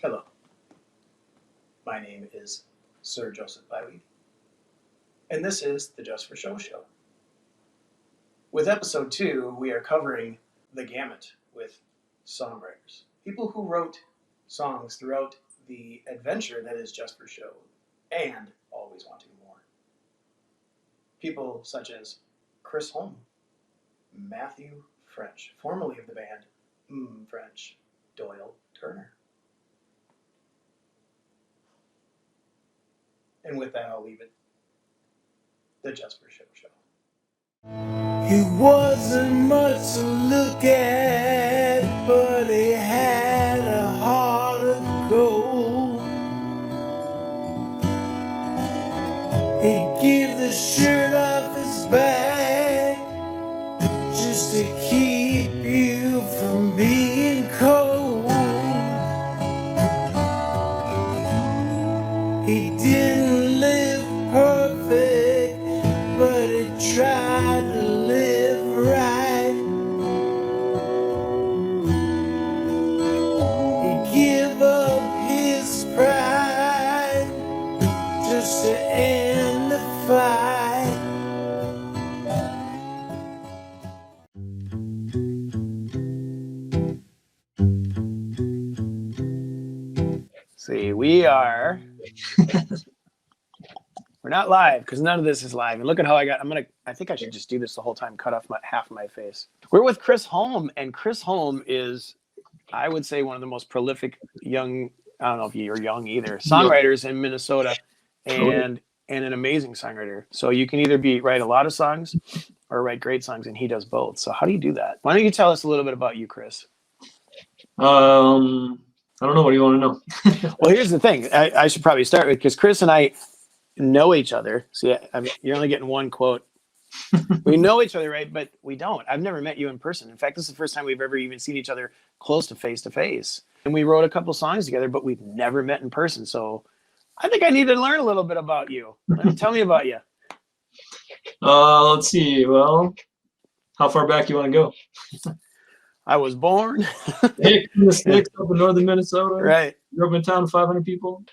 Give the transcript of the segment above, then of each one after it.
Hello, my name is Sir Joseph Byweed, and this is the Just for Show show. With episode 2, we are covering the gamut with songwriters, people who wrote songs throughout the adventure that is Just for Show and always wanting more. People such as Chris Holm, Matthew French, formerly of the band French, Doyle Turner. And with that, I'll leave it the Just for Show show. He wasn't much to look at, but he had a heart of gold. He'd give the shirt off his back just to keep you from being cold. He didn't live perfect, but he tried to live right. He give up his pride just to end the fight. See, we're not live because none of this is live. And look at how I think I should just do this the whole time, cut off half of my face. We're with Chris Holm, and Chris Holm is, I would say, one of the most prolific young, I don't know if you're young either, songwriters in Minnesota, and an amazing songwriter. So you can either write a lot of songs or write great songs, and he does both. So how do you do that? Why don't you tell us a little bit about you, Chris? I don't know. What do you want to know? Well, here's the thing. I should probably start with, because Chris and I know each other. See, you're only getting one quote. We know each other, right? But we don't. I've never met you in person. In fact, this is the first time we've ever even seen each other close to face. And we wrote a couple songs together, but we've never met in person. So I think I need to learn a little bit about you. Tell me about you. Let's see. Well, how far back you want to go? I was born Hey, from the sticks up in northern Minnesota. Right. Grew up in a town of 500 people.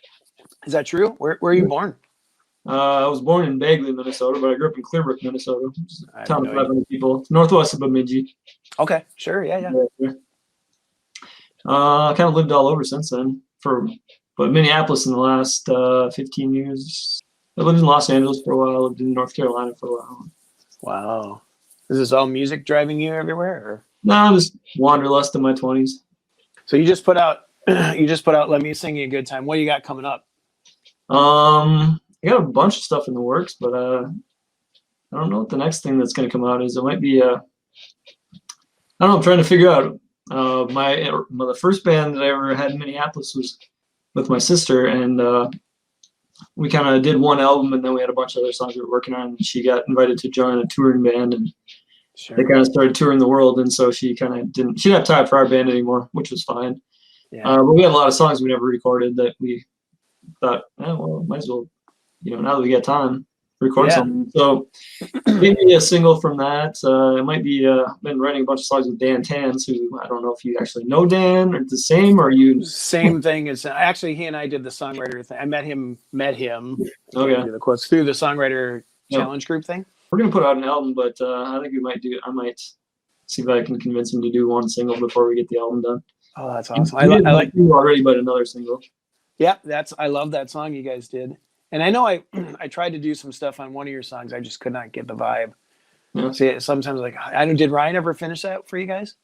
Is that true? Where are you born? I was born in Bagley, Minnesota, but I grew up in Clearbrook, Minnesota, which is a town of 500 people. It's northwest of Bemidji. Okay, sure, yeah. I kind of lived all over since then. But Minneapolis in the last 15 years. I lived in Los Angeles for a while. I lived in North Carolina for a while. Wow. Is this all music driving you everywhere? Or? No, I just wanderlust in my 20s. So you just put out Let Me Sing You a Good Time. What do you got coming up? I got a bunch of stuff in the works, but I don't know what the next thing that's going to come out is. It might be I don't know. I'm trying to figure out. The first band that I ever had in Minneapolis was with my sister, and we kind of did one album, and then we had a bunch of other songs we were working on. And she got invited to join a touring band, and they kind of started touring the world, and so she kind of didn't have time for our band anymore, which was fine. Yeah. But we had a lot of songs we never recorded that we thought, well, might as well, now that we got time, record something. So maybe a single from that. It might be, I've been writing a bunch of songs with Dan Tans, who I don't know if you actually know Dan, or the same, or you. Same thing as, actually, he and I did the songwriter thing. I met him. Okay. Do the quotes through the songwriter challenge group thing. We're going to put out an album, but I think I might see if I can convince him to do one single before we get the album done. Oh, that's awesome. I like you already, but another single. Yeah, I love that song you guys did. And I know I tried to do some stuff on one of your songs. I just could not get the vibe. Yeah. See, sometimes did Ryan ever finish that for you guys?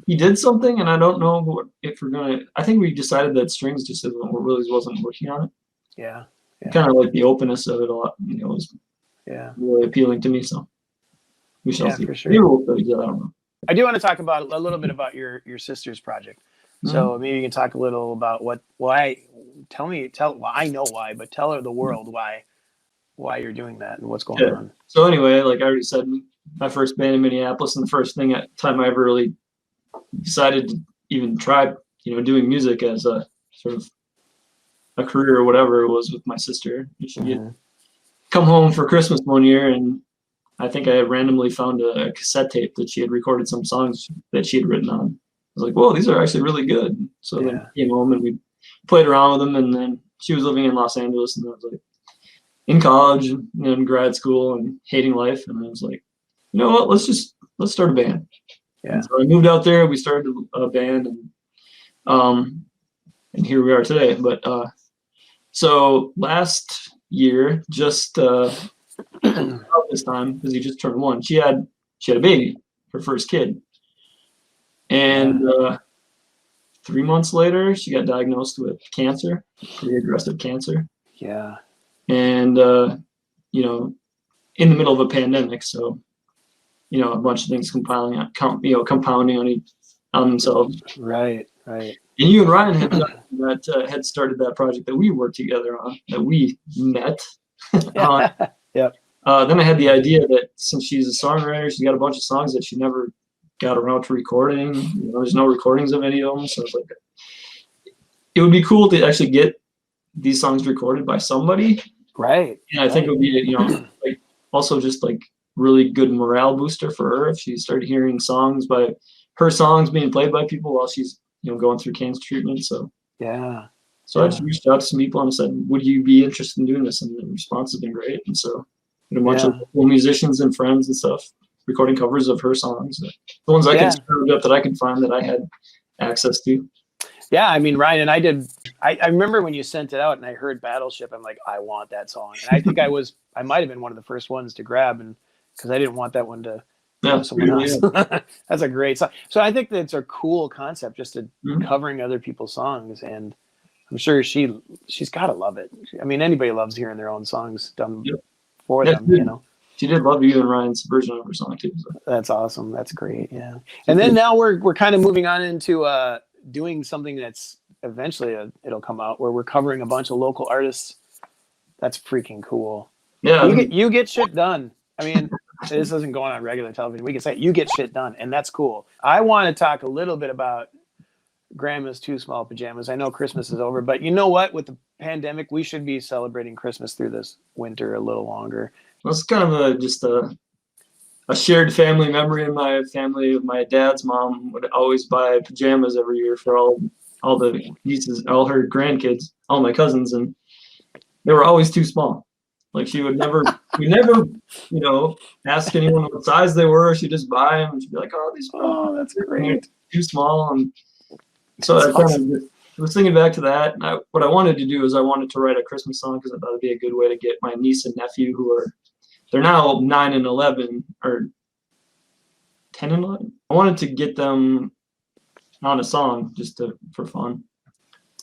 He did something, and I don't know if we're going to, I think we decided that strings just really wasn't working on it. Yeah. Kind of like the openness of it a lot, was really appealing to me. So we shall see. For sure. Maybe we'll I don't know. I do want to talk about a little bit about your sister's project. So maybe you can talk a little about why. I know why, but tell the world why you're doing that and what's going on. So anyway, like I already said, my first band in Minneapolis, and the first time I ever really decided to even try, doing music as a sort of a career or whatever, it was with my sister. She had come home for Christmas one year, and I think I randomly found a cassette tape that she had recorded some songs that she had written on. I was like, whoa, these are actually really good. So then we came home and we played around with them. And then she was living in Los Angeles, and I was like in college and in grad school and hating life. And I was like, you know what, let's start a band. Yeah. And so I moved out there, we started a band, and here we are today. But so last year, just about this time, because he just turned 1, she had a baby, her first kid. And 3 months later, she got diagnosed with cancer, pretty aggressive cancer. Yeah. And, you know, in the middle of a pandemic. So, you know, a bunch of things compounding on themselves. Right. Right. And you and Ryan had started that project that we worked together on, that we met. Yep. Then I had the idea that since she's a songwriter, she's got a bunch of songs that she never got around to recording. You know, there's no recordings of any of them. So it's like, it would be cool to actually get these songs recorded by somebody. Right. And I think it would be, you know, like also just like really good morale booster for her if she started hearing her songs being played by people while she's, you know, going through cancer treatment. So yeah. So I just reached out to some people and said, would you be interested in doing this? And the response has been great. And so a bunch of musicians and friends and stuff recording covers of her songs. The ones I can screw up that I can find that I had access to. Yeah, I mean, Ryan and I did. I remember when you sent it out and I heard Battleship, I'm like, I want that song. And I think I might have been one of the first ones to grab, and because I didn't want that one to someone else. That's a great song. So I think that's a cool concept, just to covering other people's songs, and I'm sure she's got to love it. I mean, anybody loves hearing their own songs done for them, you know. She did love you and Ryan's version of her song too. So. That's awesome. That's great. Yeah. And then now we're kind of moving on into doing something that's eventually it'll come out where we're covering a bunch of local artists. That's freaking cool. Yeah. You get shit done. I mean, this isn't going on regular television. We can say you get shit done, and that's cool. I want to talk a little bit about Grandma's Two Small Pajamas. I know Christmas is over, but you know what? With the pandemic, we should be celebrating Christmas through this winter a little longer. Well, it's kind of just a shared family memory in my family. My dad's mom would always buy pajamas every year for all the nieces, all her grandkids, all my cousins, and they were always too small. Like we never, you know, ask anyone what size they were. She'd just buy them, and she'd be like, "Oh, these that's great. Too small." And so I kind of was thinking back to that. And what I wanted to do is I wanted to write a Christmas song because I thought it'd be a good way to get my niece and nephew, they're now 9 and 11, or 10 and 11. I wanted to get them on a song just for fun.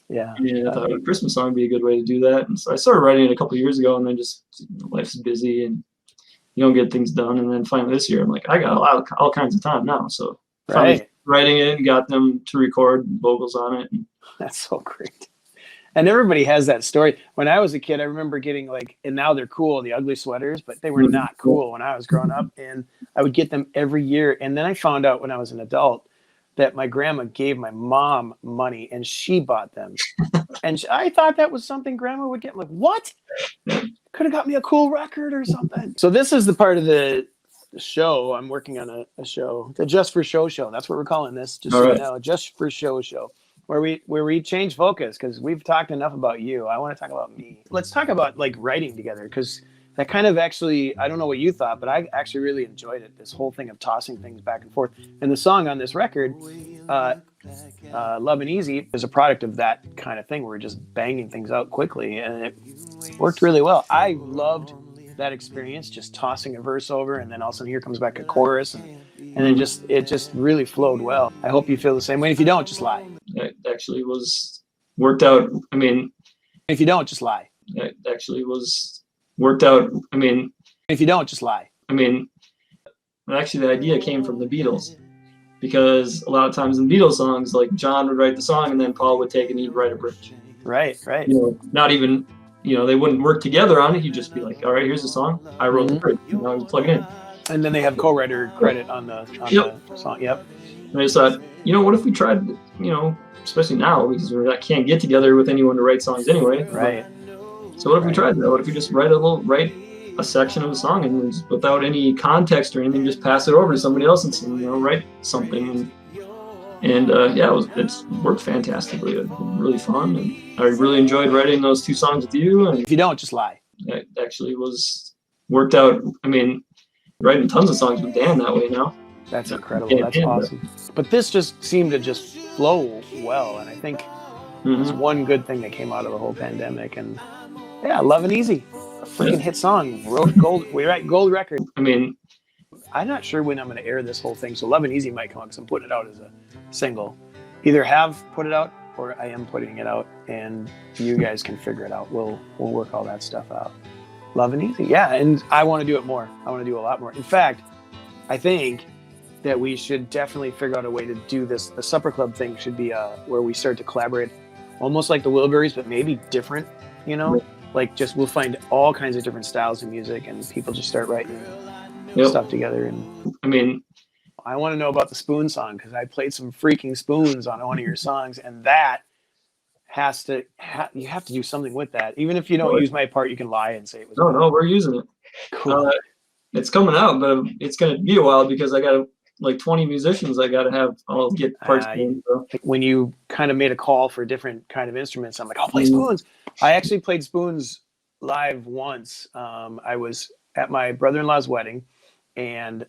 Yeah. And I thought a Christmas song would be a good way to do that. And so I started writing it a couple of years ago, and then just life's busy and you don't get things done. And then finally this year, I'm like, I got all kinds of time now. So finally writing it and got them to record vocals on it. That's so great. And everybody has that story. When I was a kid, I remember getting and now they're cool, the ugly sweaters, but they were not cool when I was growing up. And I would get them every year. And then I found out when I was an adult that my grandma gave my mom money and she bought them. And I thought that was something grandma would get. I'm like, what? Could have got me a cool record or something. So this is the part of the show. I'm working on a show, the Just for Show show. That's what we're calling this. Just so you know, Just for Show show. Where we change focus because we've talked enough about you. I want to talk about me. Let's talk about writing together, because that kind of actually, I don't know what you thought, but I actually really enjoyed it. This whole thing of tossing things back and forth. And the song on this record, Love and Easy, is a product of that kind of thing where we're just banging things out quickly, and it worked really well. I loved that experience, just tossing a verse over, and then all of a sudden here comes back a chorus, and then it just really flowed well. I hope you feel the same way. If you don't, just lie. It actually was worked out. I mean, if you don't, just lie. It actually was worked out. I mean, if you don't, just lie. I mean, actually the idea came from the Beatles, because a lot of times in Beatles songs, like John would write the song and then Paul would take and he'd write a bridge. Right. You know, not even, you know, they wouldn't work together on it. He'd just be like, all right, here's the song. I wrote the bridge. You know, plug it in. And then they have co-writer credit on the song. Yep. And I just thought, you know, what if we tried, you know, especially now because we can't get together with anyone to write songs anyway. Right. So what if we tried that? What if we just write a section of a song and just, without any context or anything, just pass it over to somebody else and say, you know, write something. And And yeah, it's worked fantastically. It's been really fun, and I really enjoyed writing those 2 songs with you. And If you don't, just lie. it actually was worked out. I mean, writing tons of songs with Dan that way now. That's incredible. That's awesome. But this just seemed to just flow well, and I think it's one good thing that came out of the whole pandemic. And yeah, Love and Easy, a freaking hit song. We write gold record. I mean, I'm not sure when I'm going to air this whole thing, so Love and Easy might come out because I'm putting it out as a single. Either have put it out or I am putting it out, and you guys can figure it out. We'll work all that stuff out. Love and Easy, yeah, and I want to do it more. I want to do a lot more. In fact, I think that we should definitely figure out a way to do this. The Supper Club thing should be where we start to collaborate, almost like the Wilburys, but maybe different, you know? Like just we'll find all kinds of different styles of music and people just start writing stuff together. And I mean, I want to know about the spoon song because I played some freaking spoons on one of your songs, and that has to you have to do something with that. Even if you don't use my part, you can lie and say it was. No, we're using it. Cool. It's coming out, but it's going to be a while because I got like 20 musicians I got to have all get parts. So. When you kind of made a call for different kind of instruments, I'm like, I'll play spoons. I actually played spoons live once. I was at my brother-in-law's wedding, and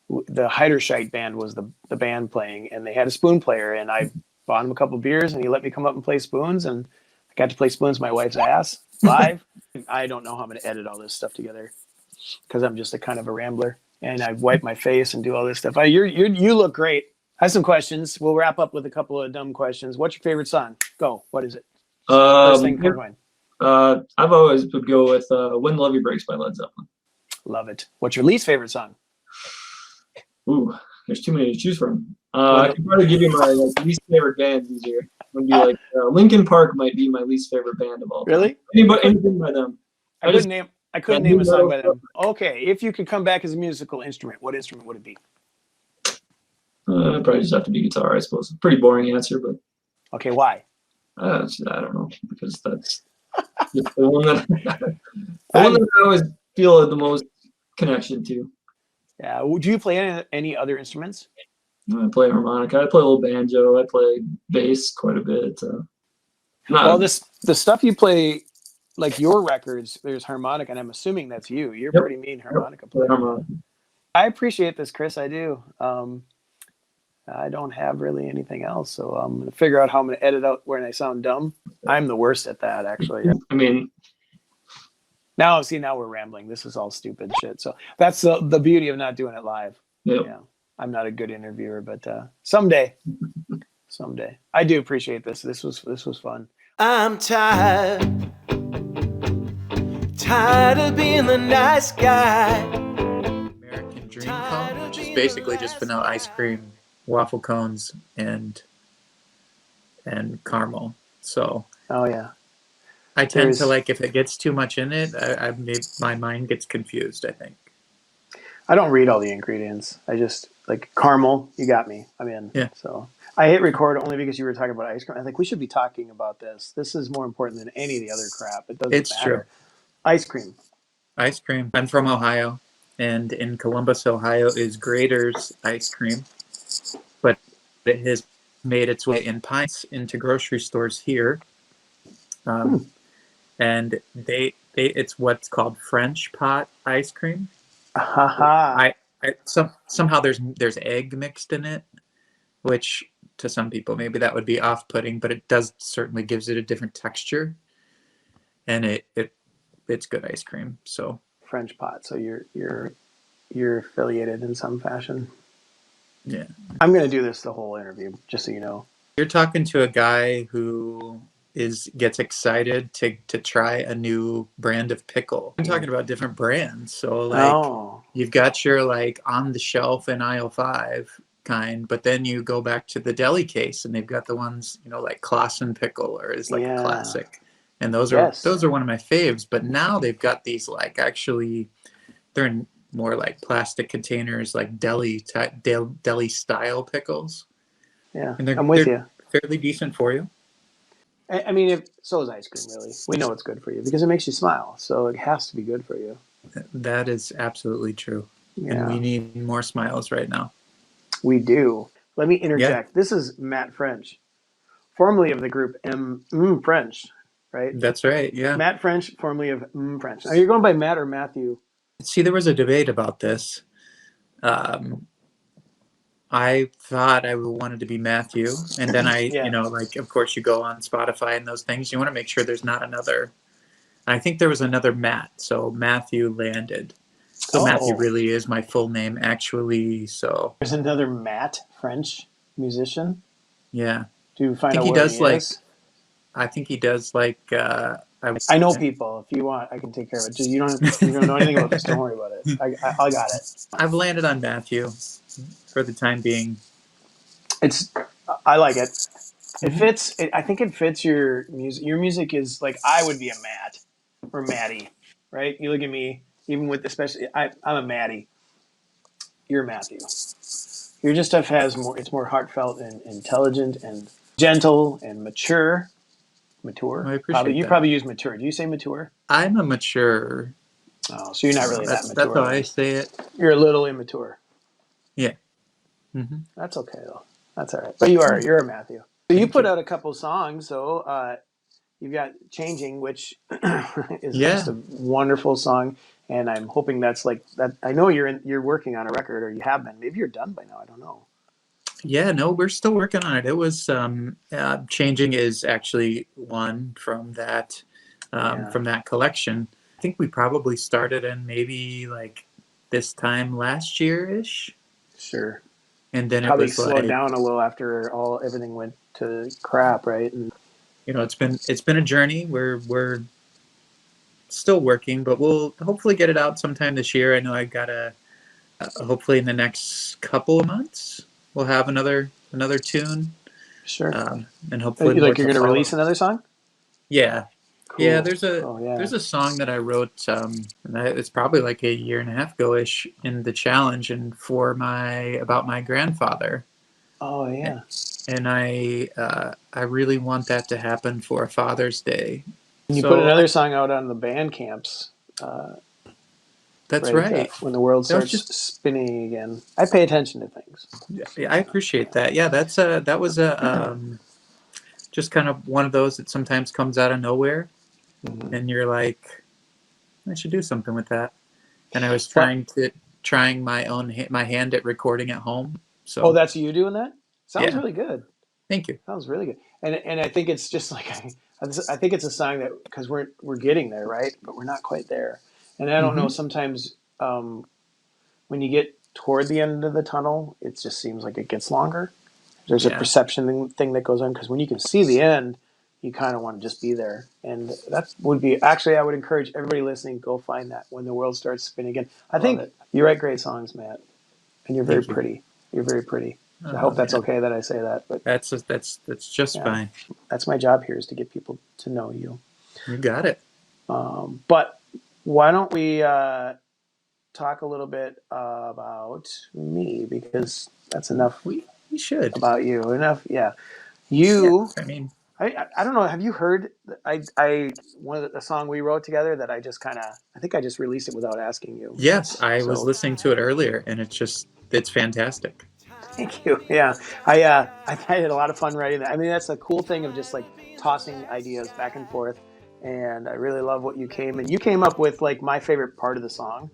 the Heiderscheit band was the band playing, and they had a spoon player, and I bought him a couple beers, and he let me come up and play spoons, and I got to play spoons my wife's ass live. I don't know how I'm going to edit all this stuff together because I'm just a kind of a rambler, and I wipe my face and do all this stuff. You look great. I have some questions. We'll wrap up with a couple of dumb questions. What's your favorite song? Go. What is it? First thing comes to mind. I've always would go with When Love You Breaks by Led Zeppelin. Love it. What's your least favorite song? Ooh, there's too many to choose from. I can probably give you my least favorite band easier. Would be like Linkin Park might be my least favorite band of all time. Really? Anything by them. I couldn't name a song by them. Okay, if you could come back as a musical instrument, what instrument would it be? It'd probably just have to be guitar, I suppose. Pretty boring answer, but. Okay, why? I don't know, because that's the one that I always feel the most connection to. Yeah. Do you play any other instruments? I play harmonica. I play a little banjo. I play bass quite a bit. Well, the stuff you play, like your records, there's harmonica, and I'm assuming that's you. You're a pretty mean harmonica player. I appreciate this, Chris. I do. I don't have really anything else, so I'm going to figure out how I'm going to edit out when I sound dumb. I'm the worst at that, actually. I mean, now we're rambling. This is all stupid shit. So that's the beauty of not doing it live. Yep. Yeah, I'm not a good interviewer, but someday. I do appreciate this. This was fun. I'm tired of being the nice guy. American Dream Cone, which is basically just vanilla ice cream, waffle cones, and caramel. So yeah, I tend to like if it gets too much in it, my mind gets confused. I think I don't read all the ingredients. I just like caramel. You got me. I'm in. Yeah. So I hit record only because you were talking about ice cream. I think we should be talking about this. This is more important than any of the other crap. It doesn't it's matter. true. Ice cream. Ice cream. I'm from Ohio, and in Columbus, Ohio, is Grater's ice cream, but it has made its way in pints into grocery stores here. And it's what's called French pot ice cream. Somehow there's egg mixed in it, which to some people maybe that would be off-putting, but it certainly gives it a different texture, and it's good ice cream. So French pot. So you're affiliated in some fashion. Yeah. I'm gonna do this the whole interview, just so you know. You're talking to a guy who gets excited to try a new brand of pickle. I'm talking about different brands. So you've got your like on the shelf in aisle 5 kind, but then you go back to the deli case and they've got the ones, like Clausen pickle or is like a classic. And those are one of my faves, but now they've got these like actually they're in more like plastic containers, like deli style pickles. Yeah. And I'm with you. Fairly decent for you. I mean, so is ice cream, really. We know it's good for you because it makes you smile. So it has to be good for you. That is absolutely true. Yeah. And we need more smiles right now. We do. Let me interject. This is Matt French, formerly of the group French, right? That's right. Yeah. Matt French, formerly of French. Are you going by Matt or Matthew? See, there was a debate about this. I thought I wanted to be Matthew, and then Yeah. like, of course, you go on Spotify and those things. You want to make sure there's not another. I think there was another Matt, so Matthew landed. So Matthew really is my full name, actually. So there's another Matt French musician. Yeah. Do you find I think out he where does he like. is? I think he does like. I know people. If you want, I can take care of it. Just you don't know anything about this. Don't worry about it. I got it. I've landed on Matthew for the time being. I like it. It fits. I think it fits your music. Your music is like I would be a Matt or Matty, right? You look at me, even with especially I'm a Matty. You're Matthew. Your just stuff has more. It's more heartfelt and intelligent and gentle and mature. Mature. I appreciate You that. probably use mature. Do you say mature? I'm a mature. Oh, so you're not really that mature. That's how I say it. You're a little immature. Yeah. Mm-hmm. That's okay though. That's all right. But you're a Matthew. So you put out a couple songs. So you've got "Changing," which is just a wonderful song, and I'm hoping that's like that. I know you're working on a record, or you have been. Maybe you're done by now. I don't know. Yeah, no, we're still working on it. It was "Changing" is actually one from that collection. I think we probably started in maybe like this time last year-ish. Sure. And then probably it was slowed down a little after everything went to crap, right? And it's been a journey. We're still working, but we'll hopefully get it out sometime this year. I know I gotta hopefully in the next couple of months we'll have another tune. Sure. And hopefully you're going to release another song? Yeah. Cool. Yeah, there's a song that I wrote. It's probably like a year and a half ago-ish in the challenge, and about my grandfather. Oh yeah. And I really want that to happen for Father's Day. And you put another song out on the band camps. That's right. When the world starts spinning again, I pay attention to things. Yeah, I appreciate that. Yeah, that was just kind of one of those that sometimes comes out of nowhere. Mm-hmm. And you're like, I should do something with that. And I was trying my hand at recording at home. So that's you doing that? Sounds really good. Thank you. Sounds really good. And I think it's just like I think it's a song that because we're getting there, right? But we're not quite there. And I don't know. Sometimes when you get toward the end of the tunnel, it just seems like it gets longer. There's a perception thing that goes on because when you can see the end, you kind of want to just be there. And that would be actually, I would encourage everybody listening, go find that When the World Starts Spinning Again. I think you write great songs, Matt, and you're very pretty. You're very pretty. So I hope that's okay that I say that. But that's just fine. That's my job here is to get people to know you. You got it. But why don't we talk a little bit about me because that's enough. We should about you enough. Yeah, you. Yeah, I mean. I don't know. Have you heard? A song we wrote together that I just I think I just released it without asking you. Yes, I was listening to it earlier, and it's fantastic. Thank you. Yeah, I had a lot of fun writing that. I mean, that's the cool thing of just like tossing ideas back and forth, and I really love what you came up with. Like my favorite part of the song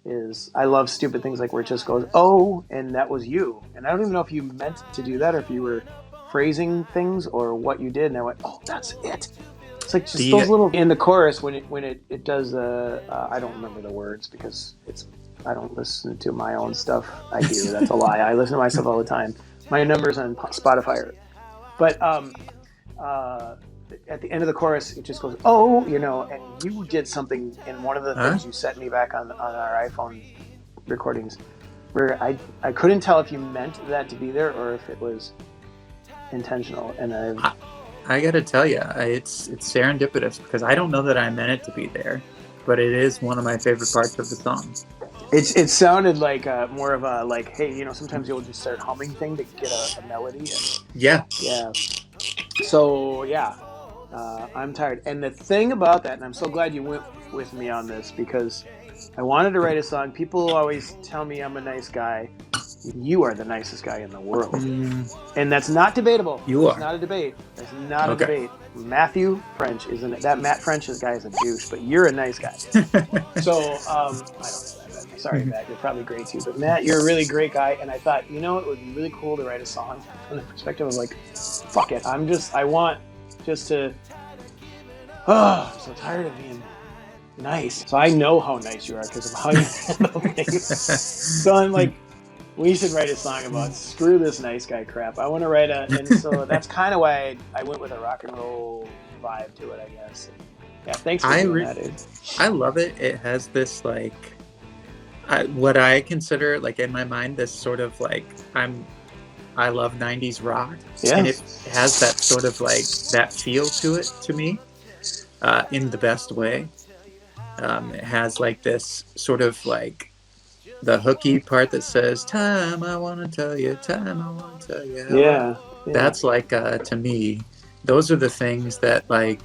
is I love stupid things like where it just goes, oh, and that was you. And I don't even know if you meant to do that or if you were phrasing things or what you did, and I went, oh, that's it. It's like just those little in the chorus when it does I don't remember the words because I don't listen to my own stuff. I do. That's a lie. I listen to myself all the time. My numbers on Spotify, but at the end of the chorus, it just goes, oh, and you did something in one of the things you sent me back on our iPhone recordings where I couldn't tell if you meant that to be there or if it was intentional. And I gotta tell you, it's serendipitous because I don't know that I meant it to be there, but it is one of my favorite parts of the song. It sounded like more of a like, hey, sometimes you'll just start humming thing to get a melody. Yeah. So I'm tired. And the thing about that, and I'm so glad you went with me on this because I wanted to write a song. People always tell me I'm a nice guy, You are the nicest guy in the world. And that's not debatable. You It's are. not a debate. It's not a Okay. debate. Matthew French isn't it? That Matt French guy is a douche, but you're a nice guy. So I don't know that. Sorry, Matt. You're probably great too. But Matt, you're a really great guy. And I thought, it would be really cool to write a song from the perspective of like, fuck it. I want just to, I'm so tired of being nice. So I know how nice you are because of how you handle things. So I'm like, we should write a song about screw this nice guy crap. I want to write and so that's kind of why I went with a rock and roll vibe to it, I guess. Yeah, thanks for doing that, dude. I love it. It has this like, what I consider like in my mind, this sort of like I love 90s rock. Yeah. And it has that sort of like that feel to it to me, in the best way. It has like this sort of like the hooky part that says, time I want to tell you, time I want to tell you. Yeah. That's like, to me, those are the things that like,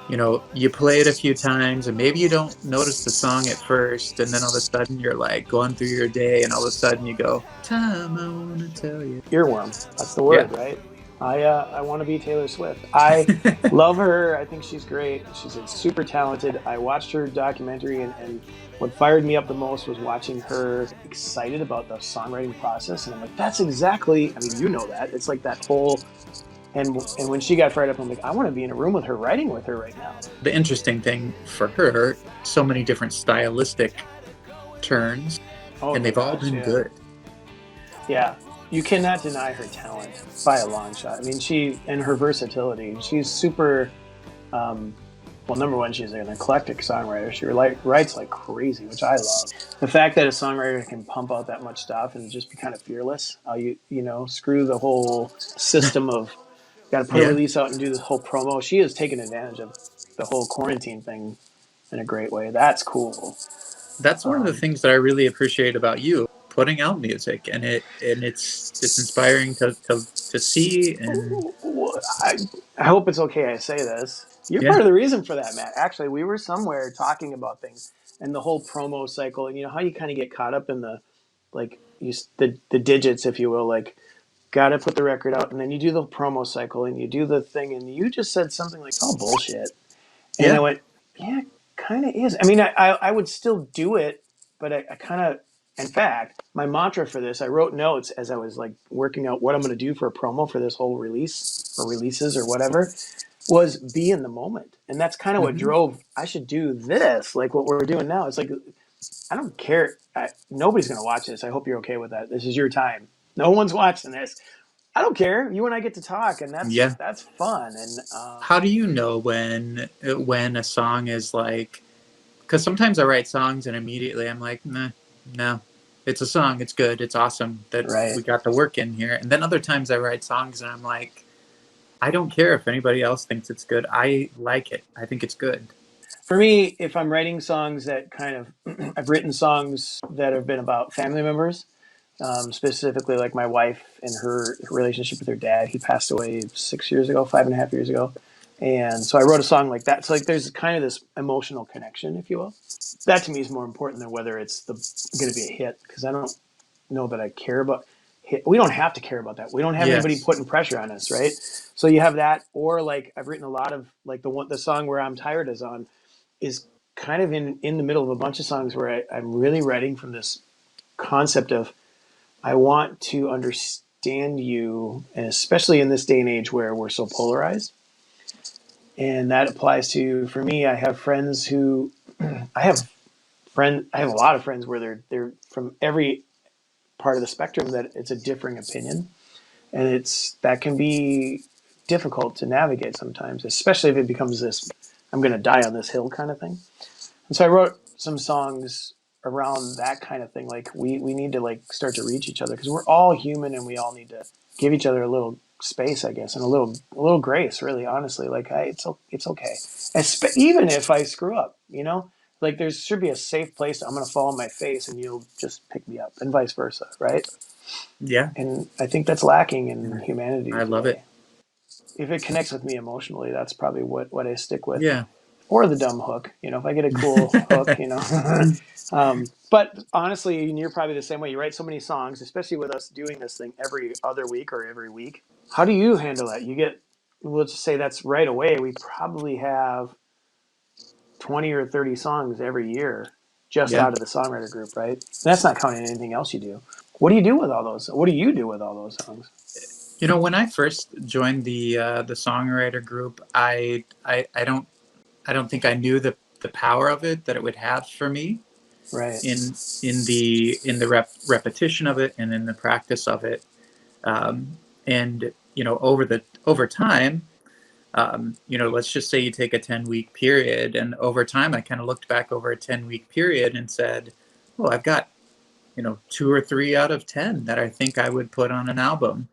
you play it a few times and maybe you don't notice the song at first, and then all of a sudden you're like going through your day and all of a sudden you go, time I want to tell you. Earworm. That's the word, right? I want to be Taylor Swift. I love her. I think she's great. She's super talented. I watched her documentary, and what fired me up the most was watching her excited about the songwriting process. And I'm like, that's exactly, you know that. It's like that whole, and when she got fired up, I'm like, I want to be in a room with her, writing with her right now. The interesting thing for her, so many different stylistic turns, and they've all been good. Yeah. You cannot deny her talent by a long shot. She and her versatility. She's super. Well, number one, she's an eclectic songwriter. She writes like crazy, which I love. The fact that a songwriter can pump out that much stuff and just be kind of fearless. Screw the whole system of got to put a release out and do this whole promo. She has taken advantage of the whole quarantine thing in a great way. That's cool. That's one of the things that I really appreciate about you, putting out music, and it's inspiring to see. And I hope it's okay I say this. You're part of the reason for that, Matt. Actually, we were somewhere talking about things and the whole promo cycle, and how you kind of get caught up in the the digits, if you will, like got to put the record out, and then you do the promo cycle and you do the thing, and you just said something like, "Oh, bullshit," and I went, "Yeah, kind of is." I would still do it, but I kind of. In fact, my mantra for this, I wrote notes as I was like working out what I'm going to do for a promo for this whole release or releases or whatever, was be in the moment. And that's kind of what drove, I should do this, like what we're doing now. It's like, I don't care. Nobody's going to watch this. I hope you're okay with that. This is your time. No one's watching this. I don't care. You and I get to talk, and that's fun. And how do you know when a song is like, because sometimes I write songs and immediately I'm like, nah, no, it's a song, it's good, it's awesome that we got the work in here. And then other times I write songs and I'm like, I don't care if anybody else thinks it's good. I like it. I think it's good. For me, if I'm writing songs that kind of, I've written songs that have been about family members, specifically like my wife and her relationship with her dad. He passed away 6 years ago, 5.5 years ago. And so I wrote a song like that. So like there's kind of this emotional connection, if you will. That to me is more important than whether it's going to be a hit, because I don't know that I care about hit. We don't have to care about that. We don't have anybody putting pressure on us, right? So you have that, or like I've written a lot of like the song where I'm Tired is kind of in the middle of a bunch of songs where I'm really writing from this concept of I want to understand you, and especially in this day and age where we're so polarized. And that applies to, for me, I have friends who, I have a lot of friends where they're from every part of the spectrum that it's a differing opinion. And that can be difficult to navigate sometimes, especially if it becomes this, I'm going to die on this hill kind of thing. And so I wrote some songs around that kind of thing. Like we need to like start to reach each other because we're all human and we all need to give each other a little space, I guess, and a little grace, really, honestly. Like it's okay. Even if I screw up, like there should be a safe place. I'm going to fall on my face and you'll just pick me up, and vice versa. Right. Yeah. And I think that's lacking in humanity. I love it. If it connects with me emotionally, that's probably what I stick with. Yeah. or the dumb hook. If I get a cool hook, But honestly, and you're probably the same way. You write so many songs, especially with us doing this thing every other week or every week. How do you handle that? We'll just say that's right away. We probably have 20 or 30 songs every year just Yeah. out of the songwriter group, right? And that's not counting anything else you do. What do you do with all those? What do you do with all those songs? When I first joined the songwriter group, I don't think I knew the power of it that it would have for me Right. in the repetition of it and in the practice of it. And over time, let's just say you take a 10-week period, and over time I kind of looked back over a 10-week period and said, oh, I've got 2 or 3 out of 10 that I think I would put on an album.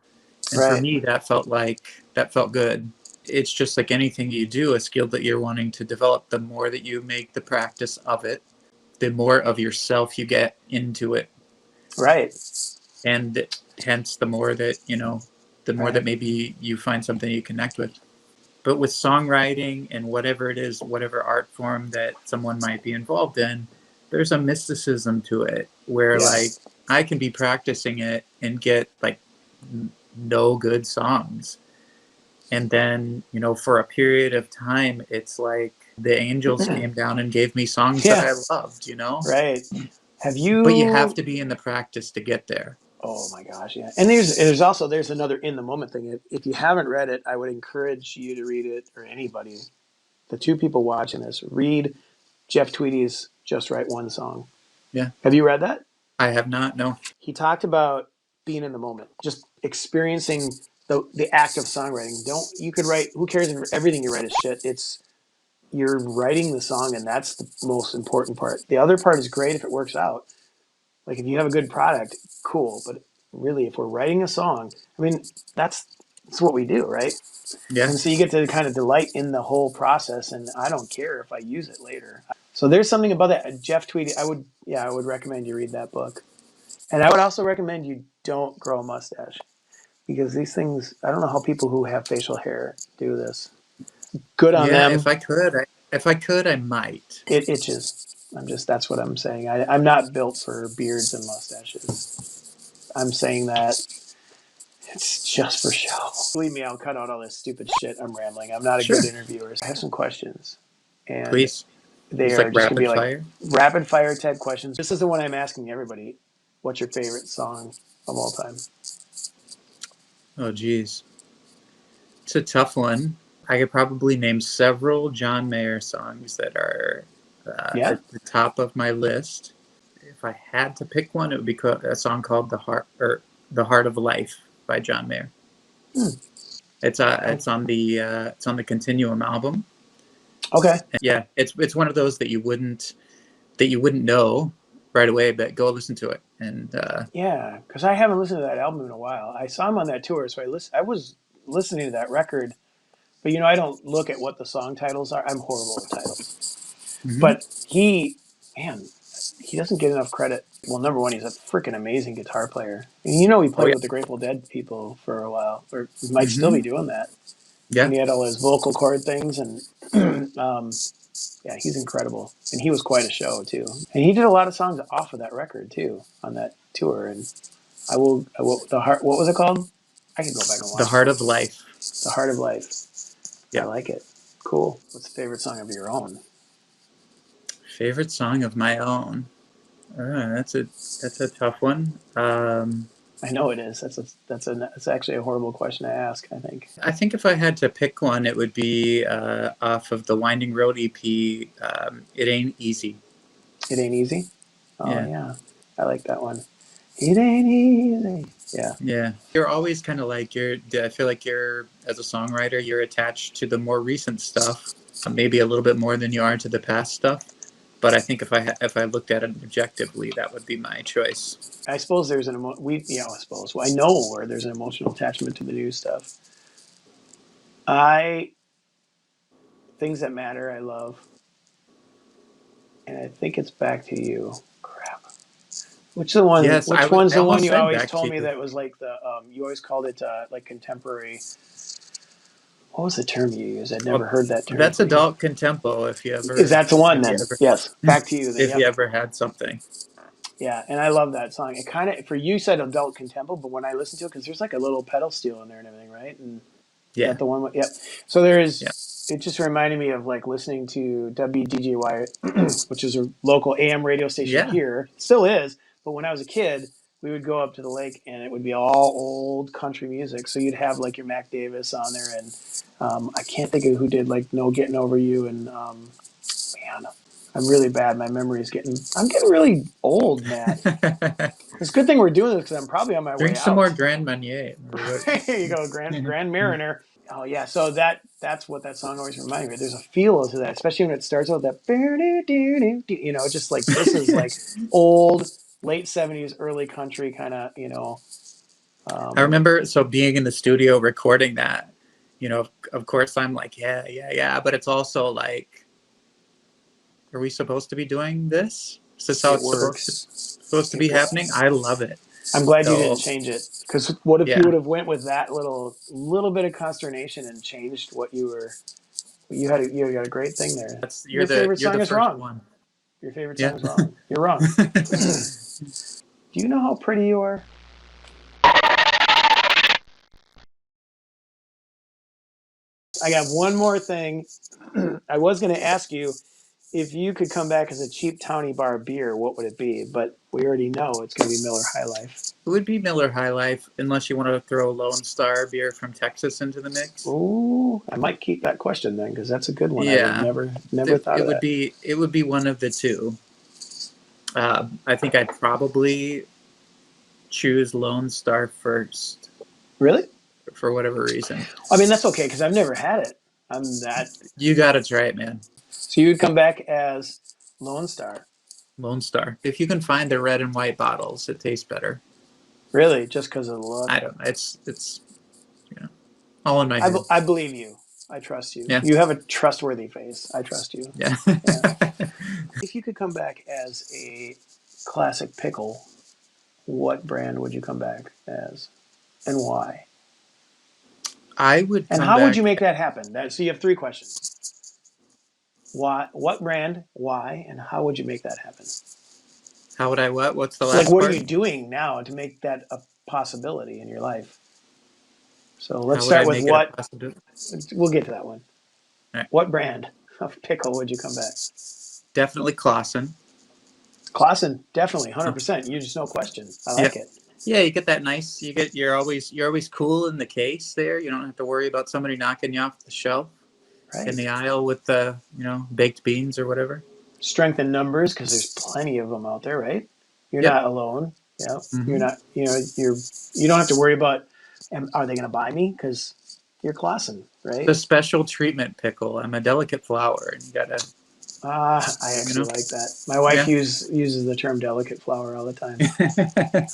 And for Right. me, that felt good. It's just like anything you do, a skill that you're wanting to develop, the more that you make the practice of it, the more of yourself you get into it. Right. And hence the more that, the more Right. that maybe you find something you connect with. But with songwriting and whatever it is, whatever art form that someone might be involved in, there's a mysticism to it where like I can be practicing it and get like no good songs. And then, for a period of time, it's like the angels came down and gave me songs that I loved, Right. But you have to be in the practice to get there. Oh my gosh, yeah. And there's another in the moment thing. If you haven't read it, I would encourage you to read it, or anybody, the two people watching this, read Jeff Tweedy's Just Write One Song. Yeah. Have you read that? I have not, no. He talked about being in the moment, just experiencing the act of songwriting. You could write, who cares if everything you write is shit? You're writing the song, and that's the most important part. The other part is great if it works out. Like if you have a good product, cool. But really, if we're writing a song, I mean, that's what we do, right? Yeah. And so you get to kind of delight in the whole process, and I don't care if I use it later. So there's something about that. Jeff Tweedy, I would recommend you read that book. And I would also recommend you don't grow a mustache, because these things, I don't know how people who have facial hair do this. Good on them. If I could, I might. It itches. That's what I'm saying. I'm not built for beards and mustaches. I'm saying that it's just for show. Believe me, I'll cut out all this stupid shit. I'm rambling. I'm not a good interviewer. I have some questions. And please. They it's are like just going to be like fire? rapid fire type questions. This is the one I'm asking everybody. What's your favorite song of all time? Oh, geez. It's a tough one. I could probably name several John Mayer songs that are at the top of my list. If I had to pick one, it would be a song called "The Heart of Life" by John Mayer. It's on the Continuum album. Okay. And yeah, it's one of those that you wouldn't know right away, but go listen to it. And because I haven't listened to that album in a while. I saw him on that tour, so I was listening to that record. But I don't look at what the song titles are. I'm horrible with titles. Mm-hmm. But he doesn't get enough credit. Well, number one, he's a freaking amazing guitar player. And he played with the Grateful Dead people for a while, or he might still be doing that. Yeah. And he had all his vocal cord things, and he's incredible. And he was quite a show too. And he did a lot of songs off of that record too on that tour. And what was it called? I can go back and watch. The Heart of Life. The Heart of Life. Yeah. I like it. Cool. What's the favorite song of your own? Favorite song of my own? That's a tough one. I know it is. That's actually a horrible question to ask, I think. I think if I had to pick one, it would be off of the Winding Road EP, It Ain't Easy. It Ain't Easy? Oh, yeah. I like that one. It ain't easy. Yeah. Yeah. You're always kind of like, I feel like as a songwriter, you're attached to the more recent stuff, maybe a little bit more than you are to the past stuff. But I think if I looked at it objectively, that would be my choice. I suppose there's I know where there's an emotional attachment to the new stuff. Things That Matter, I love. And I think it's Back to You. Crap. Which the one? Yes, which one's the one you always told me that was like the? You always called it like contemporary. What was the term you used? I'd never heard that term. That's adult contempo. If you ever is that the one then? Yes. Back to you. Then, if you ever had something. Yeah, and I love that song. It kind of, for you said adult contempo, but when I listen to it, because there's like a little pedal steel in there and everything, right? And is that the one? Yep. So it just reminded me of like listening to WDJY, which is a local AM radio station here. It still is, but when I was a kid, we would go up to the lake and it would be all old country music. So you'd have like your Mac Davis on there, and I can't think of who did like No Getting Over You, and man, I'm really bad. My memory is I'm getting really old, Matt. It's a good thing we're doing this because I'm probably on my way out. Drink some more Grand Marnier. There you go, Grand Mariner. Oh yeah, so that's what that song always reminded me of. There's a feel to that, especially when it starts with that, you know, just like this is like old, late 70s, early country kind of, you know. I remember being in the studio recording that, you know, of course I'm like, yeah, but it's also like, are we supposed to be doing this? Is this how it's supposed to be happening? I love it. I'm glad you didn't change it, because what if you would have went with that little bit of consternation and changed what you were? You got a great thing there. Your favorite song is wrong. One. Your favorite song is wrong. You're wrong. Do you know how pretty you are? I got one more thing. I was going to ask you, if you could come back as a cheap towny bar beer, what would it be? But we already know it's going to be Miller High Life. It would be Miller High Life, unless you want to throw Lone Star beer from Texas into the mix. Ooh, I might keep that question then, because that's a good one. Yeah, I never thought of that. It would be one of the two. I think I'd probably choose Lone Star first. Really? For whatever reason. I mean, that's okay, because I've never had it. You got to try it, man. So you would come back as Lone Star. Lone Star. If you can find the red and white bottles, it tastes better. Really? Just because of the look? I don't know. It's you know, all in my head. I believe you. I trust you. Yeah. You have a trustworthy face. I trust you. Yeah. If you could come back as a classic pickle, what brand would you come back as, and why? I would. And how would you make that happen? So you have three questions. Why? What brand? Why? And how would you make that happen? How would I what? What's the last what part? are you doing now to make that a possibility in your life? So let's start with what. We'll get to that one. Right. What brand of pickle would you come back? Definitely Clausen. Clausen, definitely, 100%. You just no question. I like it. Yeah, you get that nice. You're always cool in the case there. You don't have to worry about somebody knocking you off the shelf. Right. In the aisle with the baked beans or whatever. Strength in numbers, because there's plenty of them out there, right? You're not alone. Yeah, You're not. You don't have to worry about. Are they going to buy me? Because you're Clausen, right? The special treatment pickle. I'm a delicate flower, and you gotta. I actually like that. My wife uses the term delicate flower all the time.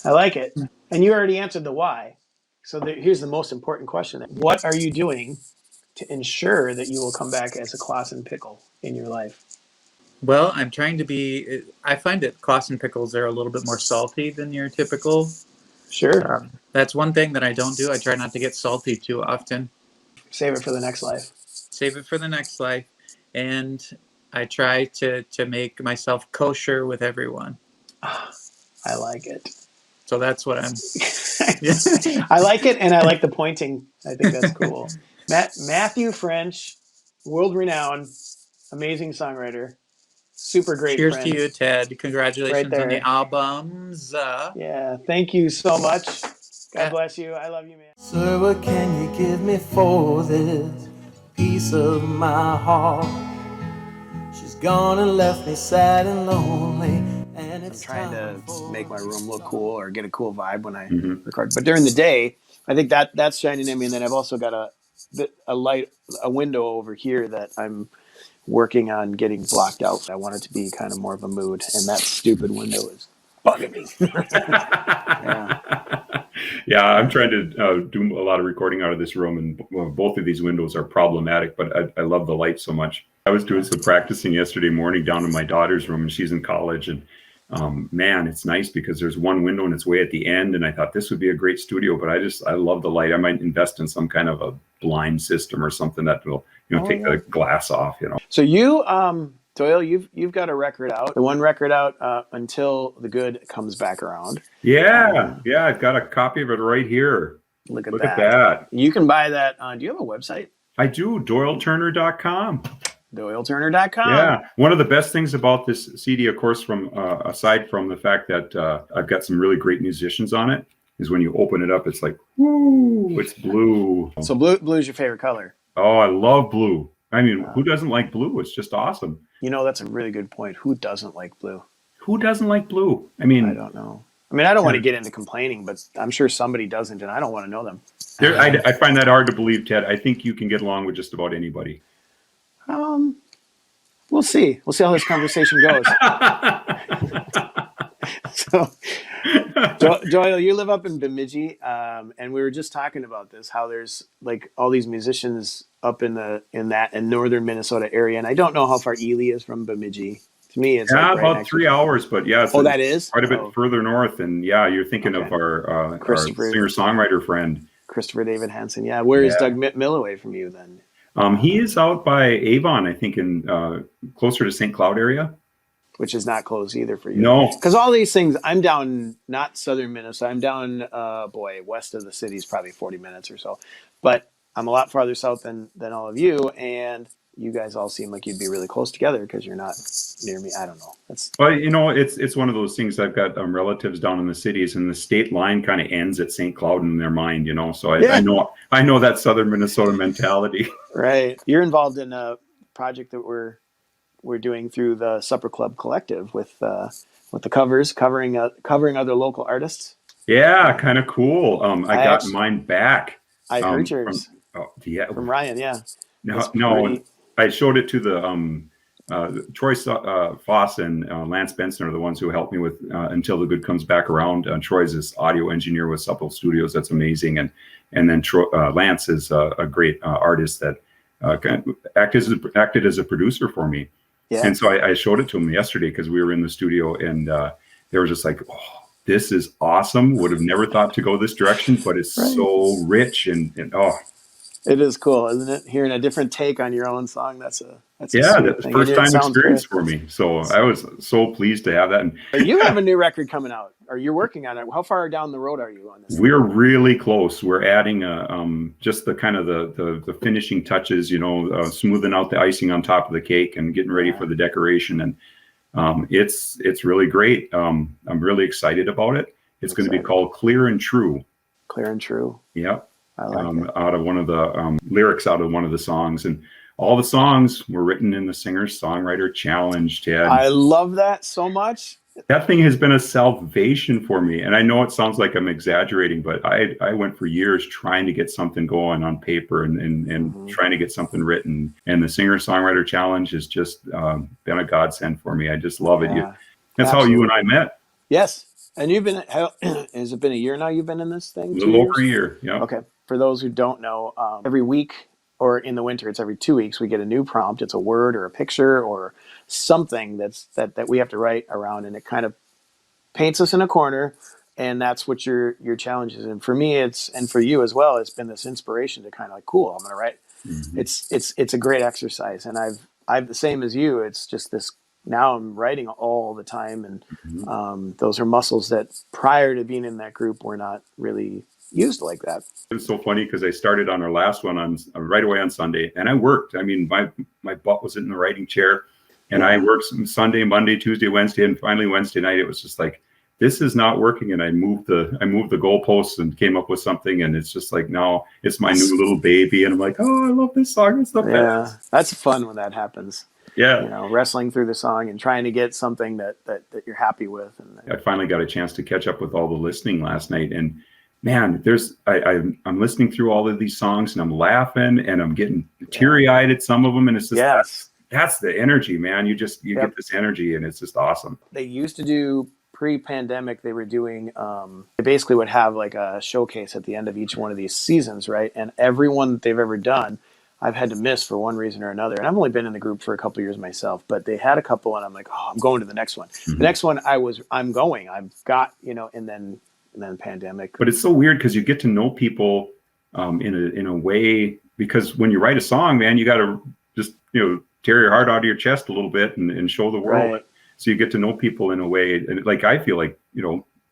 I like it. And you already answered the why. So here's the most important question: what are you doing to ensure that you will come back as a Clausen pickle in your life? Well, I'm trying to be. I find that Clausen pickles are a little bit more salty than your typical. Sure. That's one thing that I don't do. I try not to get salty too often. Save it for the next life. Save it for the next life. And I try to make myself kosher with everyone. I like it. So that's what I'm. I like it, and I like the pointing. I think that's cool. Matthew French, world-renowned, amazing songwriter, super great Cheers friend. to you, Ted. Congratulations on the albums. Yeah, thank you so much. God bless you. I love you, man. Sir, what can you give me for this piece of my heart? She's gone and left me sad and lonely. And I'm trying to make my room look cool or get a cool vibe when I record. But during the day, I think that's shining in me. And then I've also got a window over here that I'm working on getting blocked out. I want it to be kind of more of a mood. And that stupid window is bugging me. Yeah, I'm trying to do a lot of recording out of this room. And both of these windows are problematic, but I love the light so much. I was doing some practicing yesterday morning down in my daughter's room, and she's in college. And man, it's nice because there's one window and it's way at the end. And I thought this would be a great studio, but I love the light. I might invest in some kind of a blind system or something that will, take the glass off, So you, Doyle, you've got a record out, the one record out, Until the Good Comes Back Around. Yeah. I've got a copy of it right here. Look at that. You can buy that. Do you have a website? I do. DoyleTurner.com. DoyleTurner.com. Yeah. One of the best things about this CD, of course, from aside from the fact that I've got some really great musicians on it, is when you open it up, it's like, woo, it's blue. So blue is your favorite color. Oh, I love blue. I mean, who doesn't like blue? It's just awesome. That's a really good point. Who doesn't like blue? Who doesn't like blue? I mean, I don't know. I mean, I don't want to get into complaining, but I'm sure somebody doesn't, and I don't want to know them. I find that hard to believe, Ted. I think you can get along with just about anybody. We'll see. We'll see how this conversation goes. So, Doyle, you live up in Bemidji, and we were just talking about this, how there's like all these musicians up in northern Minnesota area, and I don't know how far Ely is from Bemidji. To me, it's like right about 3 hours, but yeah, that is quite a bit further north. And yeah, you're thinking of our singer-songwriter friend Christopher David Hansen. Yeah, where is Doug Mill away from you then? He is out by Avon, I think, in closer to St. Cloud area. Which is not close either for you. No. Because all these things, I'm down, not southern Minnesota, I'm down, west of the city is probably 40 minutes or so. But I'm a lot farther south than all of you, and you guys all seem like you'd be really close together because you're not near me. I don't know. Well, it's one of those things. I've got relatives down in the cities, and the state line kind of ends at St. Cloud in their mind, So I know that southern Minnesota mentality. Right. You're involved in a project that we're doing through the Supper Club Collective with the covering other local artists. Yeah, kind of cool. I got mine back. I heard yours. From Ryan. Yeah. No. I showed it to the Troy Foss and Lance Benson are the ones who helped me with Until the Good Comes Back Around. Troy's this audio engineer with Supple Studios. That's amazing. And then Lance is a great artist that acted as a producer for me. Yeah. And so I showed it to him yesterday because we were in the studio, and they were just like, oh, this is awesome. Would have never thought to go this direction, but it's so rich and It is cool, isn't it? Hearing a different take on your own song. That's the first time experience for me. So I was so pleased to have that. And you have a new record coming out, or you're working on it. How far down the road are you on this? We're really close. We're adding just the kind of the finishing touches, smoothing out the icing on top of the cake and getting ready for the decoration. And it's really great. I'm really excited about it. It's going to be called Clear and True. Clear and True. Yep. I like it. Out of one of the lyrics out of one of the songs. And all the songs were written in the Singer-Songwriter Challenge, Ted. I love that so much. That thing has been a salvation for me. And I know it sounds like I'm exaggerating, but I went for years trying to get something going on paper and trying to get something written. And the Singer-Songwriter Challenge has just been a godsend for me. I just love it. That's how you and I met. Yes. And you've been, has it been a year now you've been in this thing? A little over a year, yeah. Okay. For those who don't know, every week, or in the winter, it's every 2 weeks, we get a new prompt. It's a word or a picture or something that we have to write around, and it kind of paints us in a corner, and that's what your challenge is. And for me, and for you as well, it's been this inspiration to kind of like, cool, I'm going to write. Mm-hmm. It's a great exercise, and I've the same as you. It's just this. Now I'm writing all the time, and those are muscles that prior to being in that group were not really used like that. It was so funny because I started on our last one on right away on Sunday, and I worked. I mean, my butt was in the writing chair, and I worked Sunday, Monday, Tuesday, Wednesday, and finally Wednesday night it was just like, this is not working. And I moved the goalposts and came up with something, and it's just like, now it's my new little baby, and I'm like, oh, I love this song. It's the best. Yeah, that's fun when that happens. Yeah, wrestling through the song and trying to get something that you're happy with. And I finally got a chance to catch up with all the listening last night, and man, I'm listening through all of these songs, and I'm laughing, and I'm getting teary-eyed at some of them, and it's just that's the energy, man. You get this energy, and it's just awesome. They used to do pre-pandemic. They were doing they basically would have like a showcase at the end of each one of these seasons, right? And everyone that they've ever done, I've had to miss for one reason or another. And I've only been in the group for a couple of years myself, but they had a couple, and I'm like, oh, I'm going to the next one. Mm-hmm. The next one I'm going. I've got, and then pandemic. But it's so weird because you get to know people in a way because when you write a song, man, you got to just, tear your heart out of your chest a little bit and show the world. Right. So you get to know people in a way. And like, I feel like,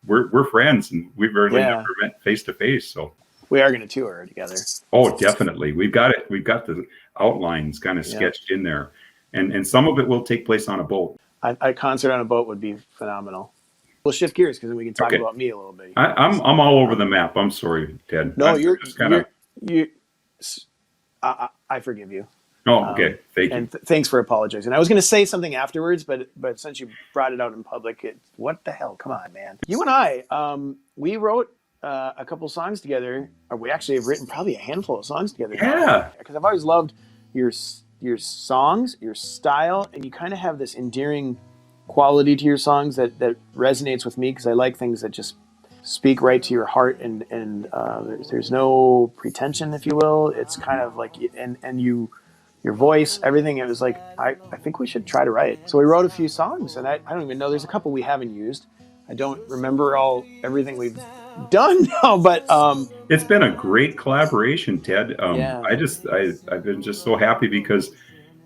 we're friends and we've really never met face to face. So we are going to tour together. Oh, definitely. We've got it. We've got the outlines kind of sketched in there. And some of it will take place on a boat. A concert on a boat would be phenomenal. We'll shift gears because then we can talk about me a little bit. I'm all over the map. I'm sorry, Ted. No, I forgive you. Oh, okay. Thank you. And thanks for apologizing. I was going to say something afterwards, but since you brought it out in public, what the hell? Come on, man. You and I, we wrote a couple songs together. Or we actually have written probably a handful of songs together. Yeah. Because I've always loved your songs, your style, and you kind of have this endearing quality to your songs that resonates with me because I like things that just speak right to your heart and there's no pretension, if you will. It's kind of like, and your voice, everything. It was like, I think we should try to write. So we wrote a few songs, and I don't even know. There's a couple we haven't used. I don't remember everything we've done now, but it's been a great collaboration, Ted. Yeah. I've been just so happy because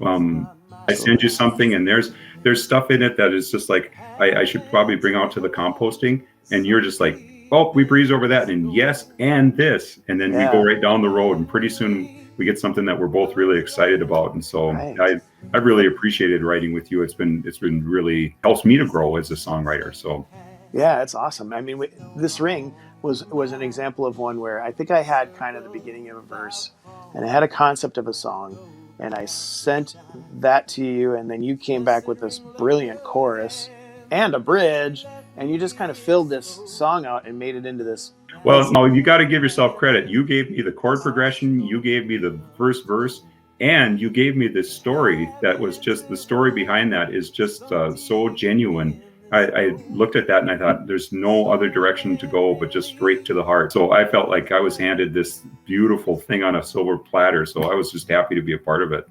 I send you something and there's stuff in it that is just like I should probably bring out to the composting, and you're just like, oh, we breeze over that, and yes, and this, and then we go right down the road, and pretty soon we get something that we're both really excited about. And so I really appreciated writing with you. It's been really helps me to grow as a songwriter. So yeah, it's awesome. I mean, this ring was an example of one where I think I had kind of the beginning of a verse, and I had a concept of a song, and I sent that to you, and then you came back with this brilliant chorus and a bridge, and you just kind of filled this song out and made it into this. Well, no, you got to give yourself credit. You gave me the chord progression, you gave me the first verse, and you gave me this story that was just, the story behind that is just so genuine. I looked at that and I thought there's no other direction to go but just straight to the heart. So I felt like I was handed this beautiful thing on a silver platter. So I was just happy to be a part of it.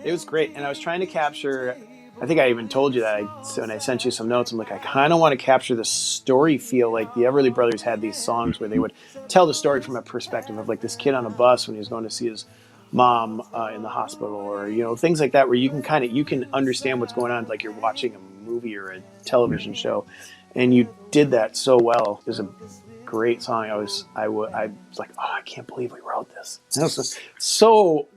It was great. And I was trying to capture, I think I even told you that when I sent you some notes, I'm like, I kind of want to capture the story feel. Like the Everly Brothers had these songs where they would tell the story from a perspective of like this kid on a bus when he was going to see his mom in the hospital, or things like that, where you can understand what's going on, like you're watching a movie or a television show, and you did that so well. There's a great song. I was like, oh, I can't believe we wrote this. It was so